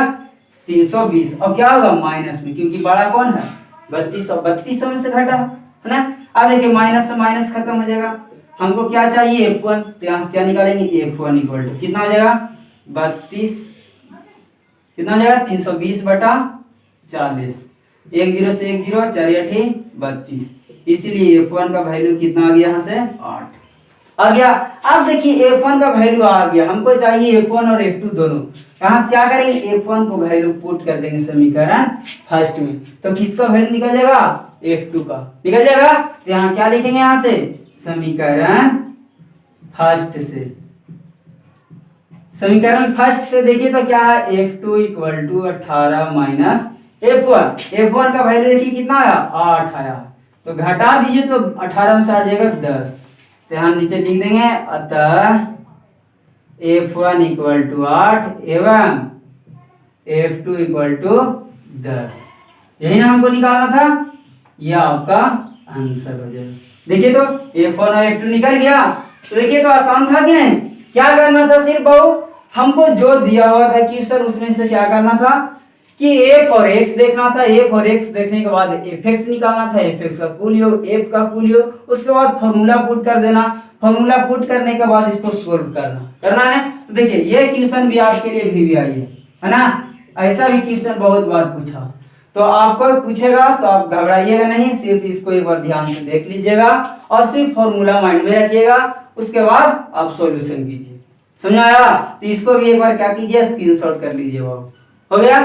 320। और क्या होगा माइनस में, क्योंकि बड़ा कौन है 3200 में से घटा है ना। अब देखिए माइनस से माइनस खत्म हो जाएगा, हमको क्या चाहिए F1, तो यहाँ से क्या निकालेंगे F1 इक्वल टू कितना हो जाएगा 32, कितना हो जाएगा 320 बटा 40, 1 0 से 1 0, 4 8 32, इसीलिए F1 का वैल्यू कितना आ गया यहाँ से 8 आ गया। अब देखिए F1 का वैल्यू आ गया, हमको चाहिए F1 और F2 दोनों, यहाँ से क्या करेंगे F1 को वैल्यू पुट कर देंगे समीकरण फर्स्ट में, तो किसका वैल्यू निकल जाएगा F2 का निकल जाएगा। तो यहाँ क्या लिखेंगे, यहाँ से समीकरण फर्स्ट से, समीकरण फर्स्ट से देखिए तो क्या है F2 equal to 18 minus F1 का वैल्यू देखिए कितना आया 8 आया, तो घटा दीजिए तो 18 में से 8 जाएगा 10, तो यहाँ नीचे लिख देंगे अतः F1 इक्वल टू 8 एवं F2 इक्वल टू 10, यही ना हमको निकालना था, यह आपका आंसर हो जाएगा। देखिए तो F1 और F2 निकल गया, तो देखिए तो आसान था कि नहीं। क्या करना था, सिर्फ बहु हमको जो दिया हुआ था क्वेश्चन उसमें से क्या करना था कि f और x देखना था, f और x देखने के बाद fx निकालना था, fx का कुल योग f का कुल योग, उसके बाद फॉर्मूला पुट कर देना, फॉर्मूला पुट करने के बाद इसको सोल्व करना है। तो देखिए ये क्वेश्चन भी आपके लिए भी आई है ना, ऐसा भी क्वेश्चन बहुत बार पूछा, तो आपको पूछेगा तो आप घबराइएगा नहीं, सिर्फ इसको एक बार ध्यान से देख लीजिएगा और सिर्फ फॉर्मूला माइंड में रखिएगा, उसके बाद आप सॉल्यूशन कीजिए, समझ आया। तो इसको भी एक बार क्या कीजिए स्क्रीनशॉट कर लीजिए बाबू, हो गया।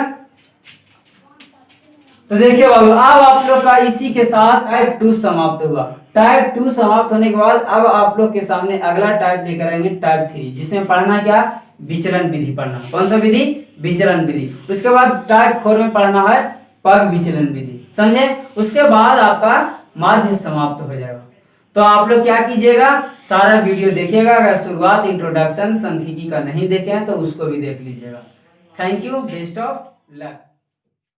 तो देखिए बाबू अब आप लोग का इसी के साथ टाइप 2 समाप्त हुआ। टाइप 2 समाप्त होने के बाद अब आप लोग के सामने अगला टाइप लेकर आएंगे टाइप 3, जिसमें पढ़ना क्या विचलन विधि पढ़ना, कौन सा विधि विचलन विधि। उसके बाद टाइप 4 में पढ़ना है पग विचलन विधि, समझे। उसके बाद आपका माध्य समाप्त हो जाएगा। तो आप लोग क्या कीजिएगा, सारा वीडियो देखिएगा। अगर शुरुआत इंट्रोडक्शन सांख्यिकी का नहीं देखे हैं तो उसको भी देख लीजिएगा। Thank you, best of luck.